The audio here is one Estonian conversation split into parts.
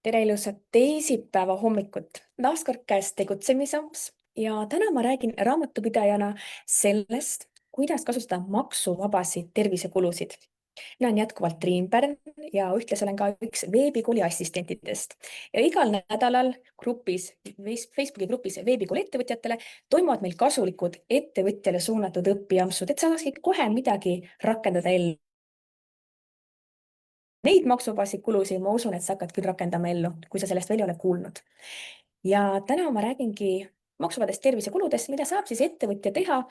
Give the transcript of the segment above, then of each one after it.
Tere ilusat teisipäeva hommikut. Taas kord käes tegutsemiseks ja täna ma räägin raamatupidajana sellest, kuidas kasutada maksuvabasid tervisekulusid. Mina olen jätkuvalt Triin Pärn ja ühtlasi olen ka üks veebikooli assistentidest. Ja igal nädalal Facebooki grupis veebikooli ettevõtjatele toimuvad meil kasulikud ettevõtjale suunatud õpijampsud, et saakski kohe midagi rakendada ellu. Neid maksubaasi kulusid ma usun, et sa hakkad küll rakendama ellu, kui sa sellest veel ei ole kuulnud. Ja täna ma räägingi maksuvabadest tervisekuludest, mida saab siis ettevõtja teha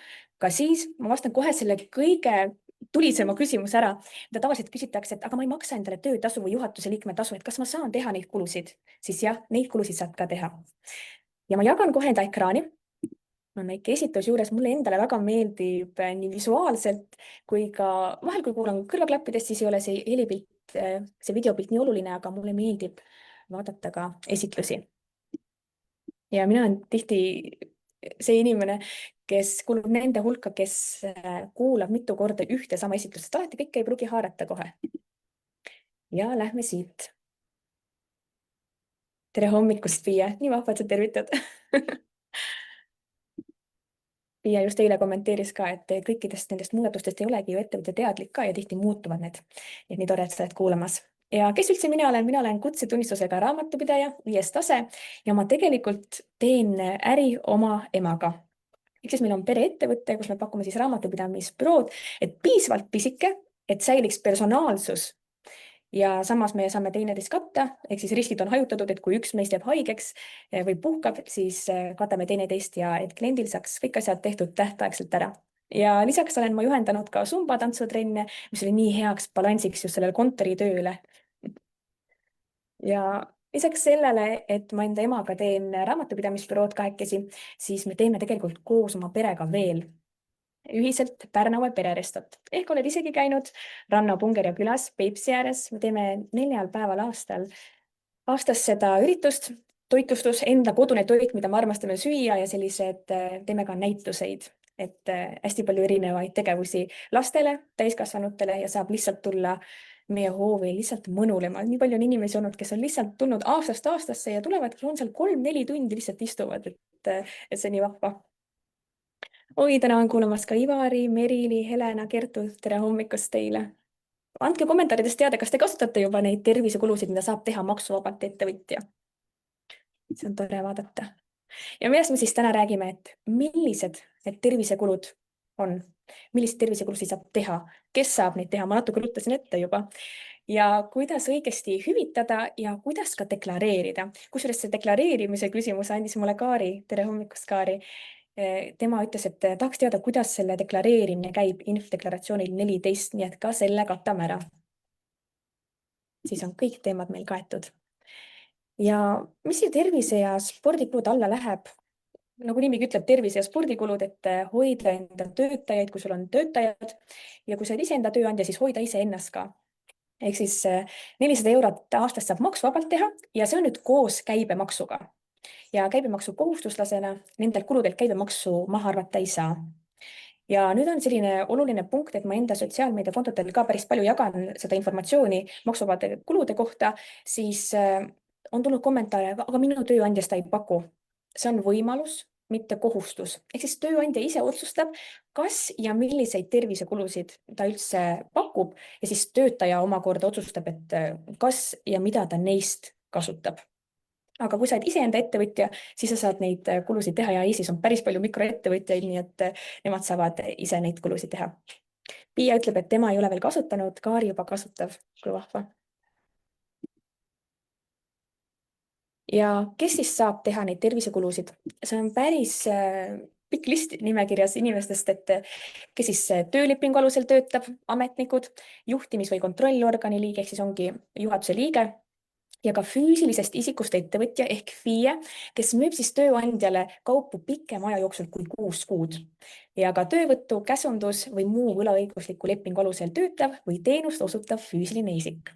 ka siis, ma vastan kohe selle kõige tulisema küsimuse ära, mida tavaliselt küsitakse, et aga ma ei maksa endale töötasu või juhatuse liikme tasu, et kas ma saan teha neid kulusid, siis jah, neid kulusid saad ka teha. Ja ma jagan kohe enda ekraani. On väike esitus juures, mulle endale väga meeldib nii visuaalselt kui ka vahel, kui kuulan kõrvaklappidest, siis ei ole see helipilt, see videopilt nii oluline, aga mulle meeldib vaadata ka esitlusi. Ja mina olen tihti see inimene, kes kuulub nende hulka, kes kuulab mitu korda ühte sama esitlust, alati kõike ei pruugi haarata kohe. Ja lähme siit. Tere hommikust, Piia, nii vahva, et sa tervitad. Piia just eile kommenteeris ka, et kõikidest nendest muudatustest ei olegi ju ettevõtja teadlik ka ja tihti muutuvad need. Nii tore, et sa oled kuulamas. Ja kes üldse mina olen? Mina olen kutsetunnistusega raamatupidaja, 5. tase ja ma tegelikult teen äri oma emaga. Ehk siis meil on pereettevõte, kus me pakume siis raamatupidamisbürood, et piisavalt pisike, et säiliks personaalsus. Ja samas me saame teineteist katta, ehk siis riskid on hajutatud, et kui üks meist jääb haigeks või puhkab, siis katame teineteist ja et kliendil saaks kõik asjad tehtud tähtaegselt ära. Ja lisaks olen ma juhendanud ka Zumba tantsutrenne, mis oli nii heaks balansiks just sellele kontoritööle. Ja lisaks sellele, et ma enda emaga teen raamatupidamisbürood kahekesi, siis me teeme tegelikult koos oma perega veel ühiselt Pärnaue pererestot. Ehk oled isegi käinud Ranna Pungerja külas Peipsi ääres. Me teeme 4 päeval aastas seda üritust, toitlustus, enda kodune toit, mida me armastame süüa ja sellised teeme ka näituseid, et hästi palju erinevaid tegevusi lastele, täiskasvanutele ja saab lihtsalt tulla meie hoovi lihtsalt mõnulema. Nii palju on inimesi olnud, kes on lihtsalt tulnud aastast aastasse ja tulevad, on seal 3-4 tundi lihtsalt istuvad, et see nii vahva. Oi, täna on kuulamas ka Ivari, Merili, Helena, Kertu. Tere hommikust teile. Andke kommentaarides teada, kas te kasutate juba neid tervisekulusid, mida saab teha maksuvabalt ettevõtja. See on tore vaadata. Ja millest me siis täna räägime, et millised need tervisekulud on, milliseid tervisekulusid saab teha, kes saab neid teha, ma natuke rutasin ette juba. Ja kuidas õigesti hüvitada ja kuidas ka deklareerida. Kusjuures see deklareerimise küsimus andis mulle Kaari. Tere hommikust, Kaari. Tema ütles, et tahaks teada, kuidas selle deklareerimine käib infodeklaratsioonil 14, nii et ka selle katame ära. Siis on kõik teemad meil kaetud. Ja mis see tervise ja spordikulud alla läheb? Nagu nimigi ütleb, tervise ja spordikulud, et hoida enda töötajaid, kui sul on töötajad ja kui sa oled ise enda tööandja, siis hoida ise ennast ka. Ehk siis 400 eurot aastas saab maksuvabalt teha ja see on nüüd koos käibemaksuga. Ja käibemaksu kohustuslasena nendelt kuludelt käibemaksu maha arvata ei saa. Ja nüüd on selline oluline punkt, et ma enda sotsiaalmeediakontotel ka päris palju jagan seda informatsiooni maksuvabade kulude kohta, siis on tulnud kommentaare, aga minu tööandja seda ei paku. See on võimalus, mitte kohustus. Ehk siis tööandja ise otsustab, kas ja milliseid tervisekulusid ta üldse pakub ja siis töötaja omakorda otsustab, et kas ja mida ta neist kasutab. Aga kui sa oled iseenda ettevõtja, siis sa saad neid kulusid teha ja Eestis on päris palju mikroettevõtjaid, nii et nemad saavad ise neid kulusid teha. Piia ütleb, et tema ei ole veel kasutanud, Kaari juba kasutab, kui vahva. Ja kes siis saab teha neid tervisekulusid? See on päris pikk list nimekirjas inimestest, et kes siis töölepingu alusel töötab, ametnikud, juhtimis- või kontrollorgani liige, ehk siis ongi juhatuse liige, ja ka füüsilisest isikust ettevõtja ehk FIE, kes müüb siis tööandjale kaupu pikema aja jooksul kui 6 kuud. Ja ka töövõttu, käsundus või muu võlaõigusliku lepingu alusel töötav või teenust osutav füüsiline isik.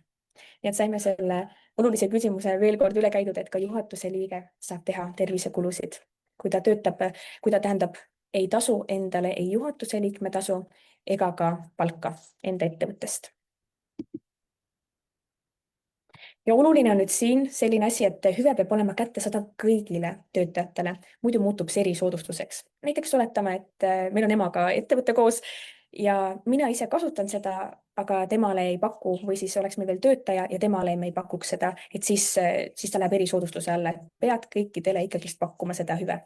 Nii et saime selle olulise küsimuse veel kord üle käidud, et ka juhatuse liige saab teha tervisekulusid. Kui ta töötab, kui ta tähendab, ei tasu endale ei juhatuse liikme tasu ega ka palka enda ettevõttest. Ja oluline on nüüd siin selline asi, et hüve peab olema kättesaadav kõigile töötajatele, muidu muutub see erisoodustuseks. Näiteks oletame, et meil on emaga ettevõte koos ja mina ise kasutan seda, aga temale ei paku või siis oleks meil veel töötaja ja temale me ei pakuks seda, et siis ta läheb erisoodustuse alla, et pead kõikidele ikkagist pakkuma seda hüve.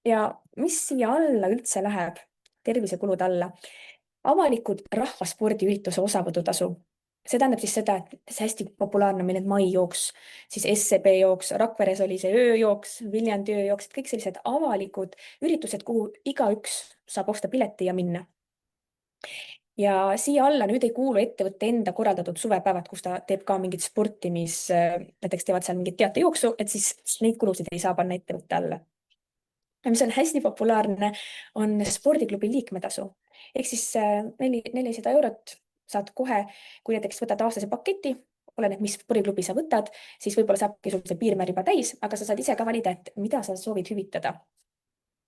Ja mis siia alla üldse läheb, tervisekulude alla? Avalikud rahvaspordiürituse osavõtutasu. See tähendab siis seda, et see hästi populaarne on meil need maijooks, siis SCB jooks, Rakveres oli see ööjooks, Viljandi ööjooks, kõik sellised avalikud üritused, kuhu igaüks saab osta pileti ja minna. Ja siia alla nüüd ei kuulu ettevõtte enda korraldatud suvepäevad, kus ta teeb ka mingit sporti, mis näiteks teevad seal mingit teatejooksu, et siis neid kulusid ei saa panna ettevõtte alla. Ja mis on hästi populaarne, on spordiklubi liikmetasu. Ehk siis 400 eurot saad kohe, kui näiteks võtad aastase paketi, oleneb, mis spordiklubi sa võtad, siis võib-olla saabki sul see piirmäär juba täis, aga sa saad ise ka valida, et mida sa soovid hüvitada.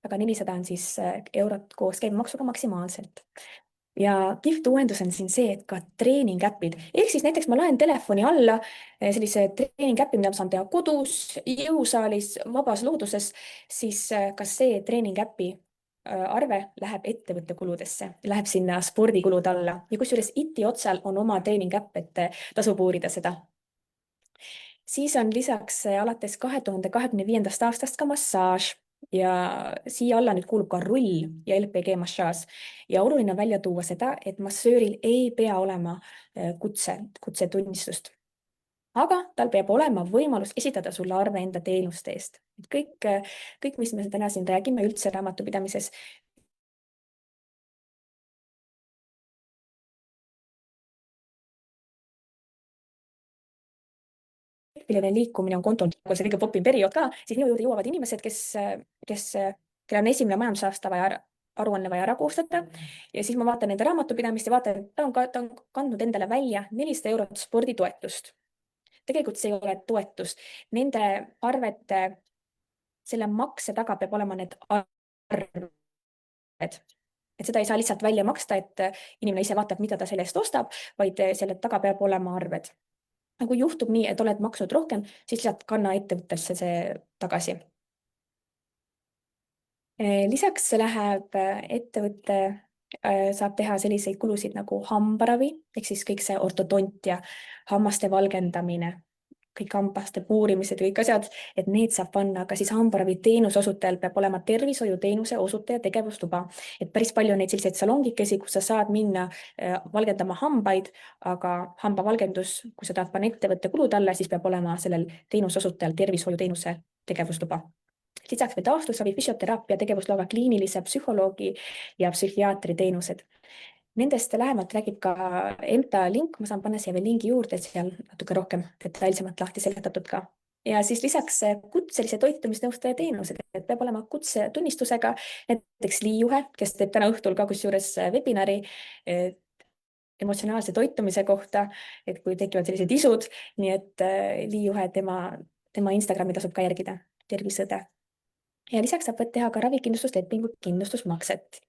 Aga 400 on siis eurot koos käibemaksuga maksimaalselt. Ja kihvt uuendus on siin see, et ka treeninkäpid, ehk siis näiteks ma laen telefoni alla sellise treeninkäpi, mida ma saan teha kodus, jõusaalis, vabas looduses, siis ka see treeninkäpi arve läheb ettevõtte kuludesse, läheb sinna spordikulude alla ja kusjuures ITI otsal on oma treeninkäpp, et tasub uurida seda. Siis on lisaks alates 2025. aastast ka massaaž. Ja siia alla nüüd kuulub ka rull ja LPG massaaž. Ja oluline on välja tuua seda, et massööril ei pea olema kutsetunnistust. Aga tal peab olema võimalus esitada sulle arve enda teenuste eest. Kõik, mis me täna siin räägime üldse raamatupidamises, liikumine on kontol, kui see kõige popim periood ka, siis minu juurde jõuavad inimesed, kellel on esimene majandusaasta vaja aruanne vaja ära koostada ja siis ma vaatan nende raamatupidamist ja vaatan, et ta on kandnud endale välja 400 eurot sporditoetust. Tegelikult see ei ole toetus. Nende arvete, selle makse taga peab olema need arved. Et seda ei saa lihtsalt välja maksta, et inimene ise vaatab, mida ta selle eest ostab, vaid selle taga peab olema arved. Kui juhtub nii, et oled maksnud rohkem, siis lihtsalt kanna ettevõttesse see tagasi. Lisaks läheb ettevõtte, saab teha selliseid kulusid nagu hambaravi, ehk siis kõik see ortodontia, hammaste valgendamine, kõik hambaste puurimised ja kõik asjad, et need saab panna, aga siis hambaravi teenuse osutajal peab olema tervishoiuteenuse osutaja tegevusluba. Et päris palju on neid selliseid salongikesi, kus sa saad minna valgendama hambaid, aga hambavalgendus, kui sa tahad panna ettevõtte kulud alla, siis peab olema sellel teenuse osutajal tervishoiuteenuse tegevusluba. Lisaks veel taastusravi, füsioteraapia tegevusloaga kliinilise psühholoogi ja psühhiaatri teenused. Nendest lähemalt räägib ka EMTA link, ma saan panna siia veel lingi juurde, seal natuke rohkem detailsemalt lahti seletatud ka. Ja siis lisaks kutselise toitumisnõustaja teenused, et peab olema kutsetunnistusega, näiteks Liijuhe, kes teeb täna õhtul ka kusjuures webinari emotsionaalse toitumise kohta, et kui tekivad sellised isud, nii et Liijuhe, tema Instagrami tasub ka järgida, Tervisõde. Ja lisaks saab teha ka ravikindlustuslepingu kindlustusmakset.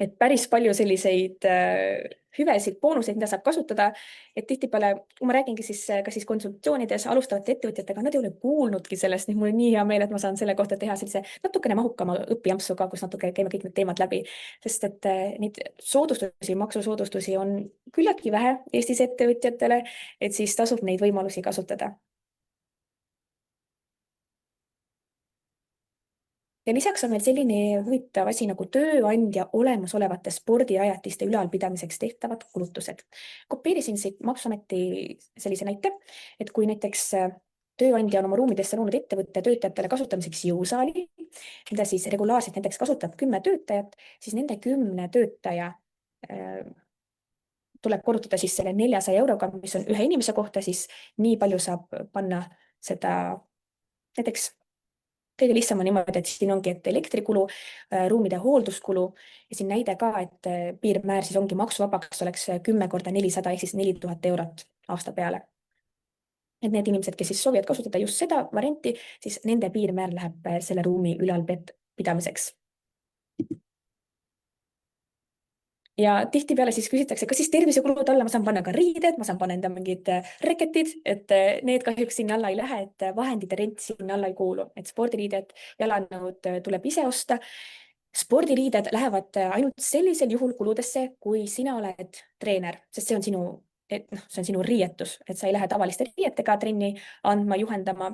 Et päris palju selliseid hüvesid, boonuseid, mida saab kasutada, et tihtipeale, kui ma räägingi siis ka siis konsultatsioonides alustavate ettevõtjatega, nad ei ole kuulnudki sellest, nii mul on nii hea meel, et ma saan selle kohta teha sellise natukene mahukama õpijampsuga, kus natuke käime kõik need teemad läbi, sest et neid soodustusi, maksusoodustusi on küllaltki vähe Eestis ettevõtjatele, et siis tasub neid võimalusi kasutada. Ja lisaks on meil selline huvitav asi nagu tööandja olemasolevate spordirajatiste ülalpidamiseks tehtavad kulutused. Kopeerisin siit Maksuameti sellise näite, et kui näiteks tööandja on oma ruumidesse loonud ettevõtte töötajatele kasutamiseks jõusaali, mida siis regulaarselt näiteks kasutab 10 töötajat, siis nende 10 töötaja tuleb korrutada siis selle 400 euroga, mis on ühe inimese kohta, siis nii palju saab panna seda näiteks kõige lihtsam on niimoodi, et siin ongi, et elektrikulu, ruumide hoolduskulu ja siin näide ka, et piirmäär siis ongi maksuvabaks oleks 10 korda 400 ehk siis 4000 eurot aasta peale. Et need inimesed, kes siis soovivad kasutada just seda varianti, siis nende piirmäär läheb selle ruumi ülalpidamiseks. ja tihtipeale siis küsitakse, kas siis tervisekulud alla ma saan panna ka riided, ma saan panna enda mingid reketid, et need kahjuks sinna alla ei lähe, et vahendite rent sinna alla ei kuulu, et spordiriided, jalanõud tuleb ise osta. Spordiriided lähevad ainult sellisel juhul kuludesse, kui sina oled treener, sest see on sinu, see on sinu riietus, et sa ei lähe tavaliste riietega trenni andma, juhendama,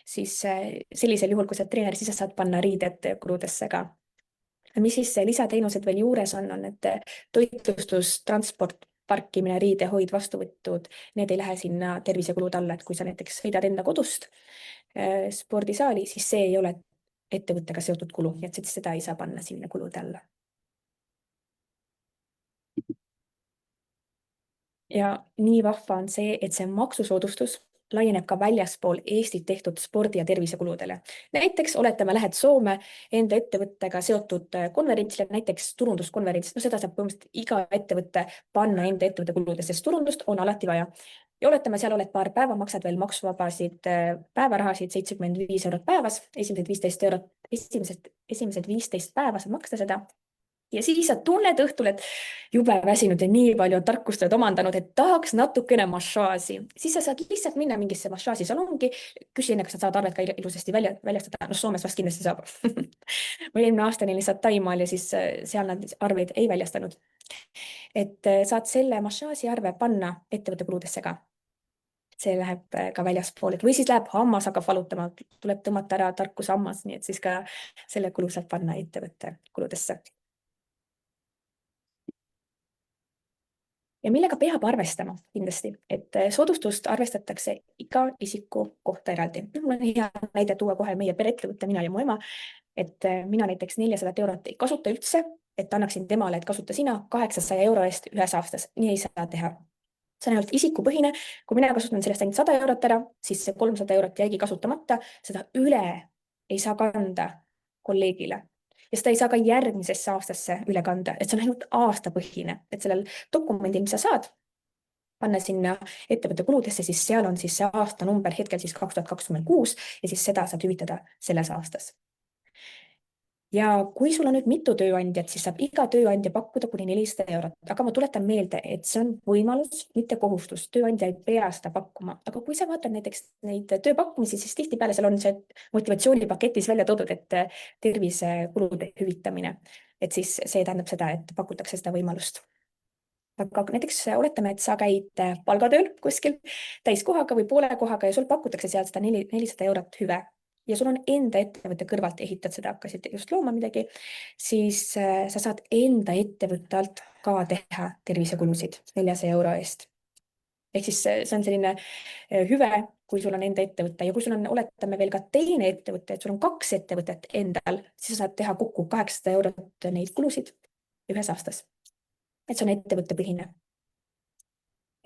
siis sellisel juhul, kui sa oled treener, siis sa saad panna riided kuludesse ka. Mis siis lisateenused veel juures on, et toitlustus, transport, parkimine, riidehoid, vastuvõtud, need ei lähe sinna tervisekulude alla, et kui sa näiteks sõidad enda kodust spordisaali, siis see ei ole ettevõttega seotud kulu, et seda ei saa panna sinna kulude alla. Ja nii vahva on see, et see maksusoodustus laieneb ka väljaspool Eestit tehtud spordi- ja tervisekuludele. Näiteks oletame, lähed Soome enda ettevõttega seotud konverentsile, näiteks turunduskonverents, no seda saab põhimõtteliselt iga ettevõtte panna enda ettevõtte kuludesse, sest turundust on alati vaja. Ja oletame, seal oled paar päeva, maksad veel maksuvabasid päevarahasid 75 eurot päevas, esimesed 15 eurot, esimesed 15 päeva saad maksta seda. Ja siis sa tunned õhtul, et jube väsinud ja nii palju tarkust oled omandanud, et tahaks natukene massaaži. Siis sa saad lihtsalt minna mingisse massaažisalongi, küsi enne, kas nad saavad arved ka ilusasti väljastada. No Soomes vast kindlasti saab. Ma eelmine aasta olin lihtsalt Taimaal ja siis seal nad arveid ei väljastanud. Et saad selle massaaži arve panna ettevõtte kuludesse ka. See läheb ka väljaspool, või siis läheb hammas, hakkab valutama, tuleb tõmmata ära tarkus hammas, nii et siis ka selle kulu saab panna ettevõtte kuludesse. Ja millega peab arvestama kindlasti, et soodustust arvestatakse iga isiku kohta eraldi. Mul on hea näide tuua kohe meie pereettevõtte, mina ja mu ema, et mina näiteks 400 eurot ei kasuta üldse, et annaksin temale, et kasuta sina 800 euro eest ühes aastas. Nii ei saa teha. See on ainult isikupõhine. Kui mina kasutan sellest ainult 100 eurot ära, siis see 300 eurot jäigi kasutamata. Seda üle ei saa kanda kolleegile. Ja seda ei saa ka järgmisesse aastasse üle kanda, et see on ainult aastapõhine, et sellel dokumendil, mis sa saad panna sinna ettevõtte kuludesse, siis seal on siis see aastanumber hetkel siis 2026 ja siis seda saad hüvitada selles aastas. Ja kui sul on nüüd mitu tööandjat, siis saab iga tööandja pakkuda kuni 400 eurot, aga ma tuletan meelde, et see on võimalus, mitte kohustus. Tööandja ei pea seda pakkuma, aga kui sa vaatad näiteks neid tööpakkumisi, siis tihtipeale seal on see motivatsioonipaketis välja toodud, et tervisekulude hüvitamine, et siis see tähendab seda, et pakutakse seda võimalust. Aga näiteks oletame, et sa käid palgatööl kuskil täiskohaga või poole kohaga ja sul pakutakse seal seda 400 eurot hüve ja sul on enda ettevõtte kõrvalt, ehitad seda, hakkasid just looma midagi, siis sa saad enda ettevõtte alt ka teha tervisekulusid 400 euro eest. Ehk siis see on selline hüve, kui sul on enda ettevõte ja kui sul on, oletame veel ka teine ettevõte, et sul on 2 ettevõtet endal, siis sa saad teha kokku 800 eurot neid kulusid ühes aastas. Et see on ettevõttepõhine.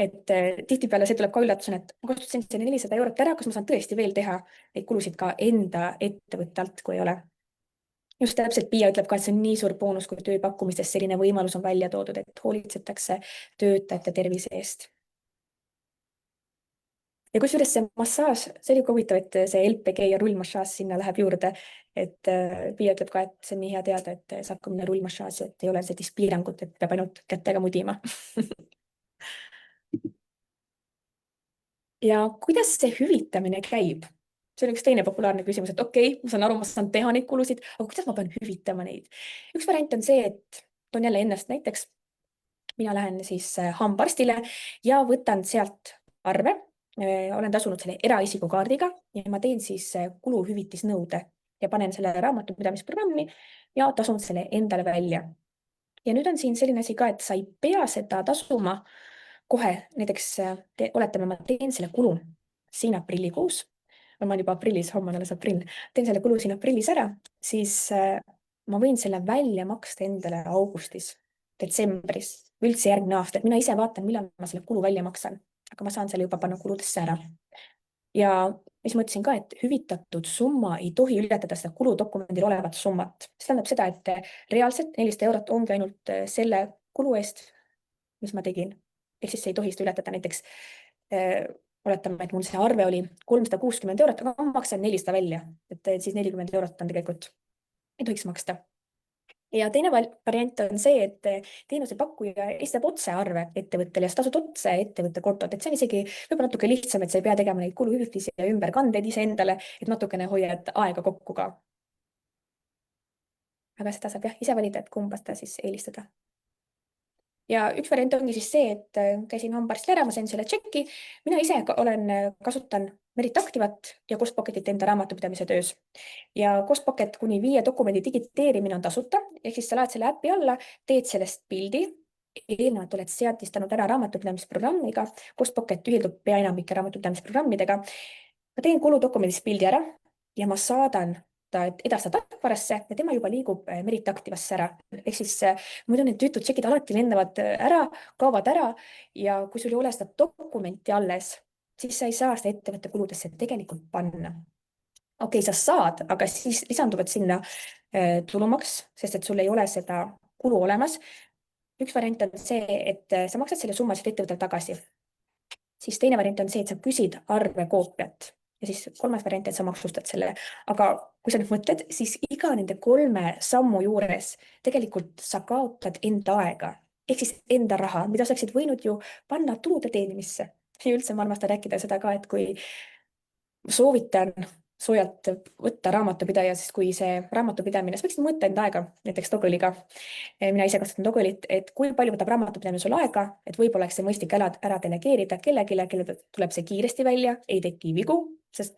Et tihtipeale see tuleb ka üllatusena, et ma kasutasin selle 400 eurot ära, kas ma saan tõesti veel teha neid kulusid ka enda ettevõtte alt, kui ei ole. Just täpselt Piia ütleb ka, et see on nii suur boonus, kui tööpakkumistes selline võimalus on välja toodud, et hoolitsetakse töötajate tervise eest. Ja kusjuures see massaaž, see oli ka huvitav, et see LPG ja rullmassaaž sinna läheb juurde. Et Piia ütleb ka, et see on nii hea teada, et saab ka minna rullmassaaži, et ei ole sellist piirangut, et peab ainult kätega mudima. Ja kuidas see hüvitamine käib? See on üks teine populaarne küsimus, et okei, ma saan aru, ma saan teha neid kulusid, aga kuidas ma pean hüvitama neid? Üks variant on see, et toon jälle ennast näiteks. Mina lähen siis hambaarstile ja võtan sealt arve. Olen tasunud selle eraisiku kaardiga ja ma teen siis kuluhüvitisnõude ja panen selle raamatupidamisprogrammi ja tasun selle endale välja. Ja nüüd on siin selline asi ka, et sa ei pea seda tasuma kohe, näiteks oletame, ma teen selle kulu siin aprillikuus, ma olen juba aprillis, homme on alles aprill, teen selle kulu siin aprillis ära, siis ma võin selle välja maksta endale augustis, detsembris, üldse järgmine aasta, et mina ise vaatan, millal ma selle kulu välja maksan, aga ma saan selle juba panna kuludesse ära. Ja mis ma ütlesin ka, et hüvitatud summa ei tohi ületada seda kuludokumendil olevat summat. See tähendab seda, et reaalselt 400 eurot ongi ainult selle kulu eest, mis ma tegin. Ehk siis see ei tohi seda ületada, näiteks oletame, et mul see arve oli 360 eurot, aga ma maksan 400 välja, et siis 40 eurot on tegelikult, ei tohiks maksta. Ja teine variant on see, et teenusepakkuja esitab otse arve ettevõttele ja sa tasud otse ettevõtte kontot, et see on isegi võib-olla natuke lihtsam, et sa ei pea tegema neid kuluhüvitisi ja ümberkandeid iseendale, et natukene hoiad aega kokku ka. Aga seda saab jah ise valida, et kumba seda siis eelistada. Ja üks variant ongi siis see, et käisin hambaarstil ära, ma sain selle tšeki. Mina ise kasutan Merit Activat ja Costpocketit enda raamatupidamise töös. Ja Costpocket kuni 5 dokumendi digiteerimine on tasuta, ehk siis sa laed selle äppi alla, teed sellest pildi, eelnevalt oled seadistanud ära raamatupidamisprogrammiga. Costpocket ühildub pea enamike raamatupidamisprogrammidega. Ma teen kuludokumendist pildi ära ja ma saadan ta edastada tarkvarasse ja tema juba liigub Merit Activasse ära. Ehk siis muidu need tüütud tšekid alati lendavad ära, kaovad ära ja kui sul ei ole seda dokumenti alles, siis sa ei saa seda ettevõtte kuludesse tegelikult panna. Okei, sa saad, aga siis lisanduvad sinna tulumaks, sest et sul ei ole seda kulu olemas. Üks variant on see, et sa maksad selle summa ettevõttele tagasi. Siis teine variant on see, et sa küsid arvekoopiat. Ja siis kolmas variant, et sa maksustad selle. Aga kui sa nüüd mõtled, siis iga nende 3 sammu juures tegelikult sa kaotad enda aega. Ehk siis enda raha, mida sa oleksid võinud ju panna tulude teenimisse. Ja üldse ma armastan rääkida seda ka, et kui soovitan soojalt võtta raamatupidaja, sest kui see raamatupidamine, sa võiksid mõõta enda aega, näiteks Toggle'iga. Mina ise kasutan Toggle'it, et kui palju võtab raamatupidamine sul aega, et võib-olla oleks see mõistlik ära delegeerida kellelegi, kellel tuleb see kiiresti välja, ei teki vigu, sest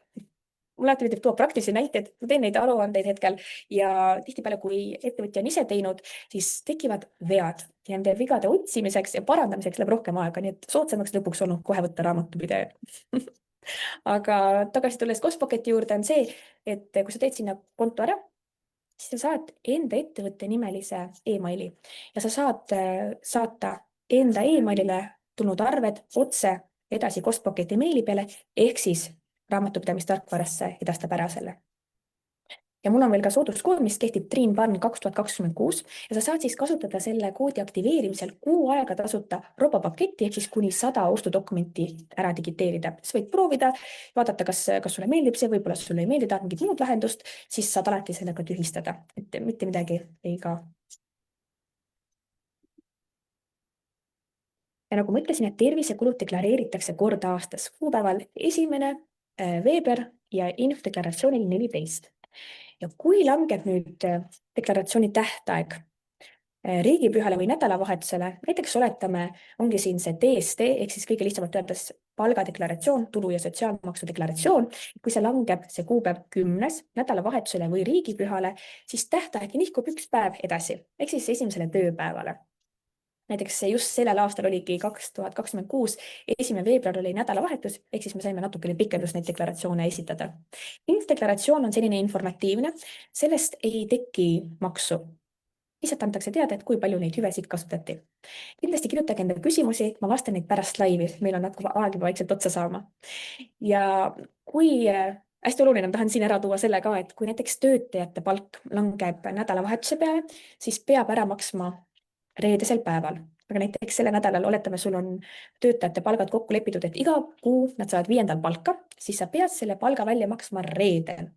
mul alati meeldib tuua praktilisi näiteid, ma teen neid aruandeid hetkel ja tihtipeale, kui ettevõtja on ise teinud, siis tekivad vead ja nende vigade otsimiseks ja parandamiseks läheb rohkem aega, nii et soodsamaks lõpuks olnud kohe võtta raamatupidaja. Aga tagasi tulles Costpocketi juurde on see, et kui sa teed sinna konto ära, siis sa saad enda ettevõtte nimelise emaili ja sa saad saata enda emailile tulnud arved otse edasi Costpocketi meili peale ehk siis raamatupidamistarkvarasse edastab ära selle. Ja mul on veel ka sooduskood, mis kehtib TriinParn 2026 ja sa saad siis kasutada selle koodi aktiveerimisel kuu aega tasuta robopaketti ehk siis kuni 100 ostudokumenti ära digiteerida. Sa võid proovida, vaadata, kas sulle meeldib see, võib-olla sulle ei meeldi, tahad mingit muud lahendust, siis saad alati sellega tühistada, et mitte midagi ei kao. Ja nagu ma ütlesin, et tervisekulud deklareeritakse kord aastas, kuupäeval 1. veebruar ja infodeklaratsioonil 14. Ja kui langeb nüüd deklaratsiooni tähtaeg riigipühale või nädalavahetusele, näiteks oletame, ongi siin see DST ehk siis kõige lihtsamalt öeldes palgadeklaratsioon, tulu- ja sotsiaalmaksu deklaratsioon. Kui see langeb see kuupäev 10. nädalavahetusele või riigipühale, siis tähtaeg nihkub 1 päev edasi ehk siis 1. tööpäevale. Näiteks just sellel aastal oligi 2026, 1. veebruar oli nädalavahetus, ehk siis me saime natukene pikendust neid deklaratsioone esitada. Deklaratsioon on selline informatiivne, sellest ei teki maksu. Lihtsalt antakse teada, et kui palju neid hüvesid kasutati. Kindlasti kirjutage enda küsimusi, ma vastan neid pärast laivi, meil on hakkab aeg juba vaikselt otsa saama. Ja kui hästi oluline, tahan siin ära tuua selle ka, et kui näiteks töötajate palk langeb nädalavahetuse peale, siis peab ära maksma reedesel päeval. Aga näiteks selle nädalal, oletame, sul on töötajate palgad kokku lepitud, et iga kuu nad saavad 5. palka, siis sa pead selle palga välja maksma reedel.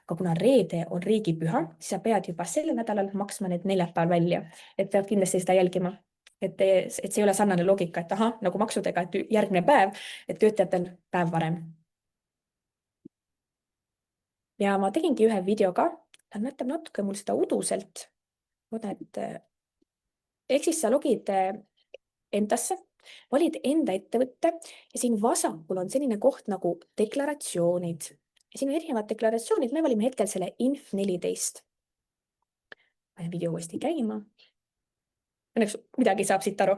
Aga kuna reede on riigipüha, siis sa pead juba sellel nädalal maksma need neljapäeval välja, et pead kindlasti seda jälgima. Et see ei ole sarnane loogika, et ahah, nagu maksudega, et järgmine päev, et töötajatel päev varem. Ja ma tegingi ühe video ka, ta näitab natuke mul seda uduselt. Ehk siis sa logid endasse, valid enda ettevõtte ja siin vasakul on selline koht nagu deklaratsioonid. Ja siin on erinevad deklaratsioonid, me valime hetkel selle Inf14. Panen video uuesti käima. Õnneks midagi saab siit aru.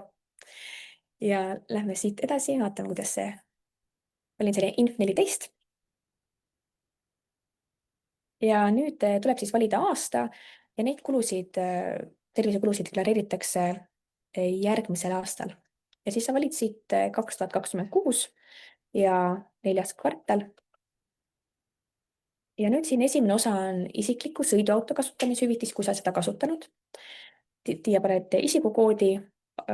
Ja lähme siit edasi, vaatame, kuidas see, valin selle Inf14. Ja nüüd tuleb siis valida aasta ja neid kulusid, tervisekulusid deklareeritakse järgmisel aastal. Ja siis sa valid siit 2026 ja 4. kvartal. Ja nüüd siin esimene osa on isikliku sõiduauto kasutamishüvitis, kui sa seda kasutanud. Tiia paned isikukoodi,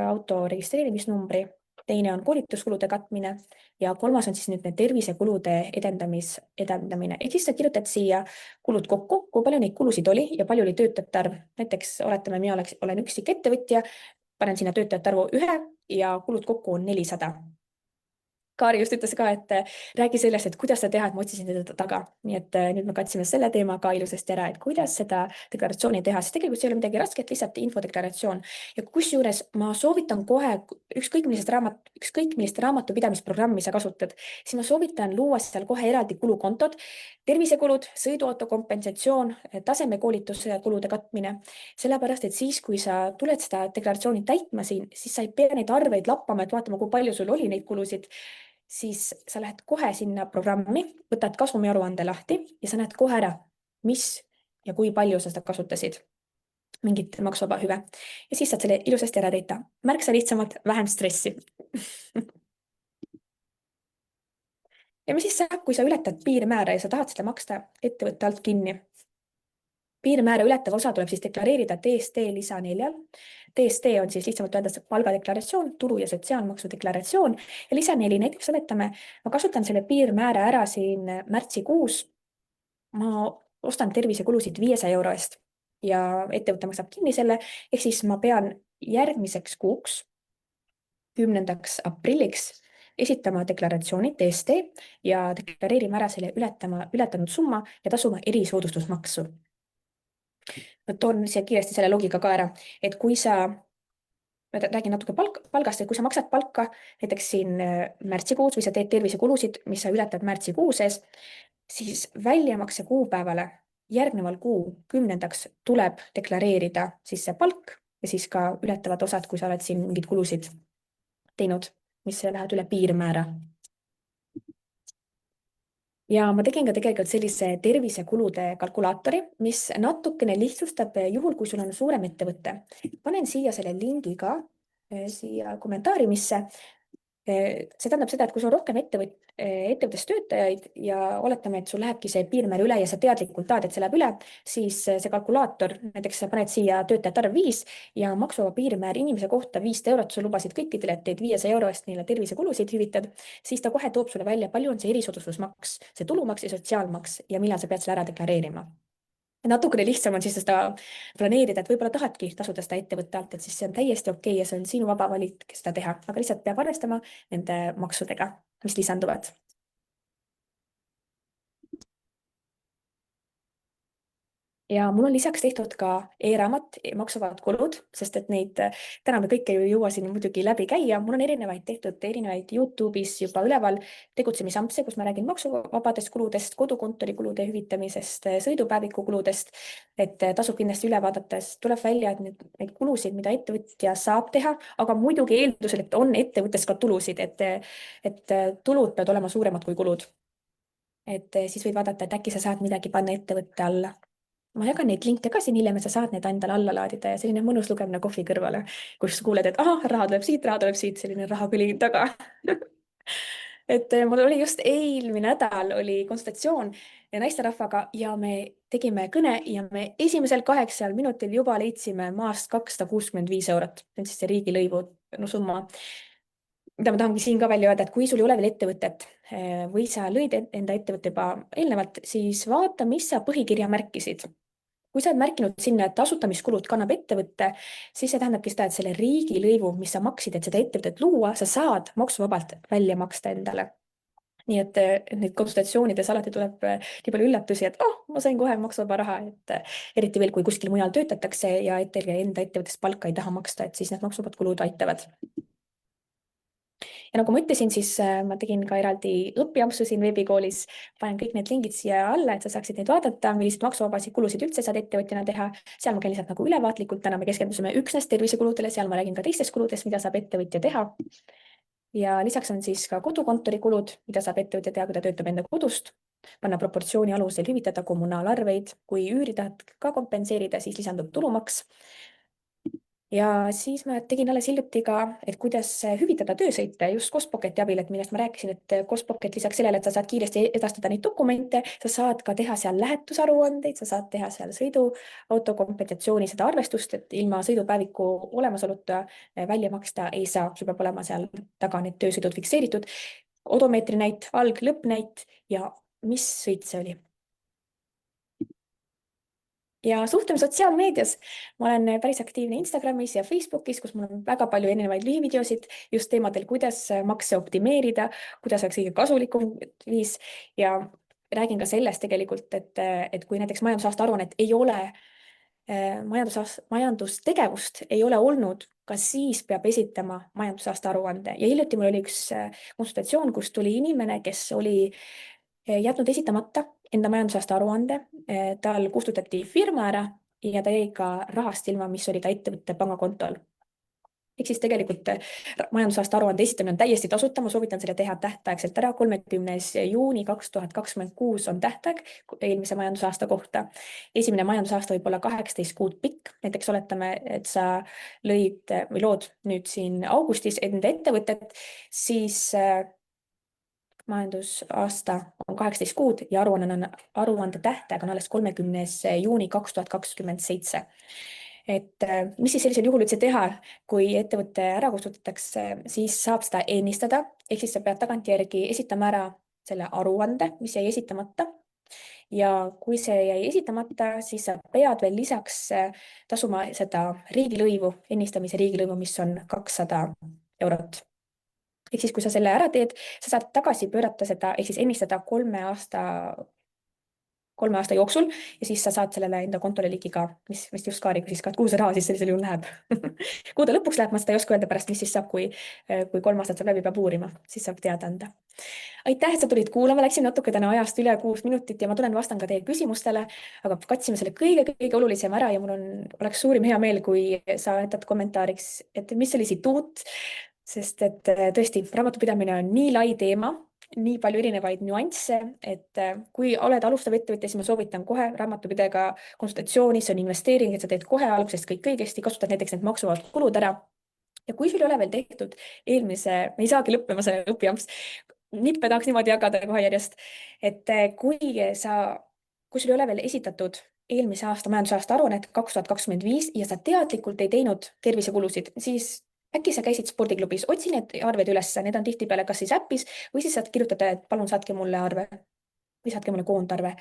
auto registreerimisnumbri teine on koolituskulude katmine ja kolmas on siis nüüd need tervisekulude edendamine. Ehk siis sa kirjutad siia kulud kokku, kui palju neid kulusid oli ja palju oli töötajate arv. Näiteks oletame, mina olen üksik ettevõtja, panen sinna töötajate arvu 1 ja kulud kokku on 400. Kaari just ütles ka, et räägi sellest, et kuidas seda teha, et ma otsisin teda taga. Nii et nüüd me katsime selle teema ka ilusasti ära, et kuidas seda deklaratsiooni teha, sest tegelikult see ei ole midagi rasket, lihtsalt infodeklaratsioon. Ja kusjuures ma soovitan kohe ükskõik millist raamatupidamisprogrammi sa kasutad, siis ma soovitan luua seal kohe eraldi kulukontod, tervisekulud, sõiduauto kompensatsioon, tasemekoolituse kulude katmine. Sellepärast, et siis, kui sa tuled seda deklaratsiooni täitma siin, siis sa ei pea neid arveid lappama, et vaatama, kui palju sul oli neid kulusid, siis sa lähed kohe sinna programmi, võtad kasumiaruande lahti ja sa näed kohe ära, mis ja kui palju sa seda kasutasid, mingit maksuvaba hüve. Ja siis saad selle ilusasti ära täita. Märksa lihtsamalt, vähem stressi. Ja mis siis saab, kui sa ületad piirmäära ja sa tahad seda maksta ettevõtte alt kinni? Piirmäära ületav osa tuleb siis deklareerida DST lisa 4. DST on siis lihtsamalt öeldes palgadeklaratsioon, tulu- ja sotsiaalmaksu deklaratsioon ja lisa 4, näiteks oletame, ma kasutan selle piirmäära ära siin märtsikuus. Ma ostan tervisekulusid 500 euro eest ja ettevõte maksab kinni selle, ehk siis ma pean järgmiseks kuuks, 10. aprilliks esitama deklaratsiooni DST ja deklareerima ära selle ületanud summa ja tasuma erisoodustusmaksu. Ma toon siia kiiresti selle loogika ka ära, et kui ma räägin natuke palgast, et kui sa maksad palka näiteks siin märtsikuus või sa teed tervisekulusid, mis sa ületad märtsikuus ees, siis väljamakse kuupäevale järgneval kuu 10. tuleb deklareerida siis see palk ja siis ka ületavad osad, kui sa oled siin mingid kulusid teinud, mis lähevad üle piirmäära. Ja ma tegin ka tegelikult sellise tervisekulude kalkulaatori, mis natukene lihtsustab juhul, kui sul on suurem ettevõte. Panen siia selle lingi ka siia kommentaarimisse. See tähendab seda, et kui sul on rohkem ettevõttes töötajaid ja oletame, et sul lähebki see piirmäär üle ja sa teadlikult tahad, et see läheb üle, siis see kalkulaator, näiteks sa paned siia töötajate arv 5 ja maksuvaba piirmäär inimese kohta 500 eurot, sa lubasid kõikidele, et teed 500 euro eest neile tervisekulusid hüvitad, siis ta kohe toob sulle välja, palju on see erisoodustusmaks, see tulumaks ja sotsiaalmaks ja millal sa pead selle ära deklareerima. Natukene lihtsam on siis seda planeerida, et võib-olla tahadki tasuda seda ettevõtte alt, et siis see on täiesti okei ja see on sinu vaba valik seda teha, aga lihtsalt peab arvestama nende maksudega, mis lisanduvad. Ja mul on lisaks tehtud ka e-raamat, maksuvabad kulud, sest et neid täna me kõike ei jõua siin muidugi läbi käia. Mul on erinevaid YouTube'is juba üleval tegutsemisampse, kus ma räägin maksuvabadest kuludest, kodukontori kulude hüvitamisest, sõidupäeviku kuludest, et tasub kindlasti üle vaadata. Tuleb välja, et neid kulusid, mida ettevõtja saab teha, aga muidugi eeldusel, et on ettevõttes ka tulusid, et tulud peavad olema suuremad kui kulud. Et siis võid vaadata, et äkki sa saad midagi panna ettevõtte alla. Ma jagan neid linke ka siin hiljem, et sa saad need endale alla laadida ja selline mõnus lugemine kohvi kõrvale, kus kuuled, et raha tuleb siit, selline rahakõli taga. Et mul oli just eelmine nädal oli konsultatsioon naisterahvaga ja me tegime kõne ja me esimesel 8 minutil juba leidsime maast 265 eurot. See on siis see riigilõivu summa. Mida ma tahangi siin ka välja öelda, et kui sul ei ole veel ettevõtet või sa lõid enda ettevõtte juba eelnevalt, siis vaata, mis sa põhikirja märkisid. Kui sa oled märkinud sinna, et asutamiskulud kannab ettevõtte, siis see tähendabki seda, et selle riigilõivu, mis sa maksid, et seda ettevõtet luua, sa saad maksuvabalt välja maksta endale. Nii et neid konsultatsioonides alati tuleb nii palju üllatusi, et ma sain kohe maksuvaba raha, et eriti veel, kui kuskil mujal töötatakse ja enda ettevõttes palka ei taha maksta, et siis need maksuvabad kulud aitavad. Ja nagu ma ütlesin, siis ma tegin ka eraldi õpiampsu siin veebikoolis, panen kõik need lingid siia alla, et sa saaksid neid vaadata, milliseid maksuvabasid kulusid üldse saad ettevõtjana teha. Seal ma käin lihtsalt nagu ülevaatlikult, täna me keskendusime üksnes tervisekuludele, seal ma räägin ka teistest kuludest, mida saab ettevõtja teha. Ja lisaks on siis ka kodukontori kulud, mida saab ettevõtja teha, kui ta töötab enda kodust, panna proportsiooni alusel hüvitada kommunaalarveid, kui üüri tahad ka kompenseerida, siis lisandub tulumaks. Ja siis ma tegin alles hiljuti ka, et kuidas hüvitada töösõite just Costpocketi abil, et millest ma rääkisin, et Costpocket lisaks sellele, et sa saad kiiresti edastada neid dokumente, sa saad ka teha seal lähetusaruandeid, sa saad teha seal sõiduauto kompensatsiooni seda arvestust, et ilma sõidupäeviku olemasoluta välja maksta ei saa, sul peab olema seal taga need töösõidud fikseeritud, odomeetri näit, alg, lõppnäit ja mis sõit see oli? Ja suhtleme sotsiaalmeedias. Ma olen päris aktiivne Instagramis ja Facebookis, kus mul on väga palju erinevaid lühivideosid just teemadel, kuidas makse optimeerida, kuidas oleks kõige kasulikum viis ja räägin ka sellest tegelikult, et kui näiteks majandusaasta aruannet ei ole, majandustegevust ei ole olnud, ka siis peab esitama majandusaasta aruande. Ja hiljuti mul oli üks konsultatsioon, kus tuli inimene, kes oli jätnud esitamata enda majandusaasta aruande, tal kustutati firma ära ja ta jäi ka rahast ilma, mis oli ta ettevõtte pangakontol. Ehk siis tegelikult majandusaasta aruande esitamine on täiesti tasuta, ma soovitan selle teha tähtaegselt ära, 30. juuni 2026 on tähtaeg eelmise majandusaasta kohta. Esimene majandusaasta võib olla 18 kuud pikk, näiteks oletame, et sa lõid või lood nüüd siin augustis enda ettevõtet, siis majandusaasta on 18 kuud ja aruande tähtaeg on alles 30. juuni 2027. Et mis siis sellisel juhul üldse teha, kui ettevõte ära kustutatakse, siis saab seda ennistada, ehk siis sa pead tagantjärgi esitama ära selle aruande, mis jäi esitamata. Ja kui see jäi esitamata, siis sa pead veel lisaks tasuma seda riigilõivu, ennistamise riigilõivu, mis on 200 eurot. Ehk siis, kui sa selle ära teed, sa saad tagasi pöörata seda, ehk siis ennistada 3 aasta jooksul ja siis sa saad sellele enda kontole ligi ka, mis just Kaari küsis ka, et kuhu see raha siis sellisel juhul läheb. Kuhu ta lõpuks läheb, ma seda ei oska öelda pärast, mis siis saab, kui 3 aastat saab läbi, peab uurima, siis saab teada anda. Aitäh, et sa tulid kuulama, läksin natuke täna ajast üle 6 minutit ja ma tulen vastan ka teie küsimustele, aga katsime selle kõige olulisem ära ja mul oleks suurim hea meel, kui sa jätad kommentaariks, et mis oli siit uut, sest et tõesti, raamatupidamine on nii lai teema, nii palju erinevaid nüansse, et kui oled alustav ettevõtja, siis ma soovitan kohe raamatupidajaga konsultatsiooni, see on investeering, et sa teed kohe algusest kõik õigesti, kasutad näiteks need maksuvabad kulud ära. Ja kui sul ei ole veel tehtud eelmise, me ei saagi lõppema see õppijamps, nippe tahaks niimoodi jagada kohe järjest, et kui sul ei ole veel esitatud eelmise aasta majandusaasta aruannet 2025 ja sa teadlikult ei teinud tervisekulusid, siis äkki sa käisid spordiklubis, otsi need arved üles, need on tihtipeale kas siis äpis või siis saad kirjutada, et palun saatke mulle arve või saatke mulle koondarve.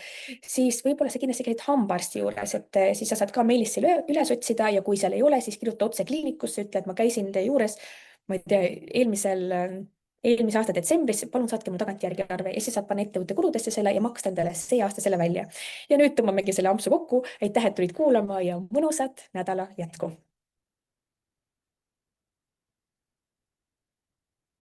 Siis võib-olla sa kindlasti käid hambaarsti juures, et siis sa saad ka meilis selle üles otsida ja kui seal ei ole, siis kirjuta otse kliinikusse, ütle, et ma käisin teie juures, ma ei tea, eelmise aasta detsembris, palun saatke mulle tagantjärgi arve ja siis saad panna ettevõtte kuludesse selle ja maksta endale see aasta selle välja. Ja nüüd tõmbamegi selle ampsu kokku. Aitäh, et tulid kuulama ja mõnusat nädala jätku.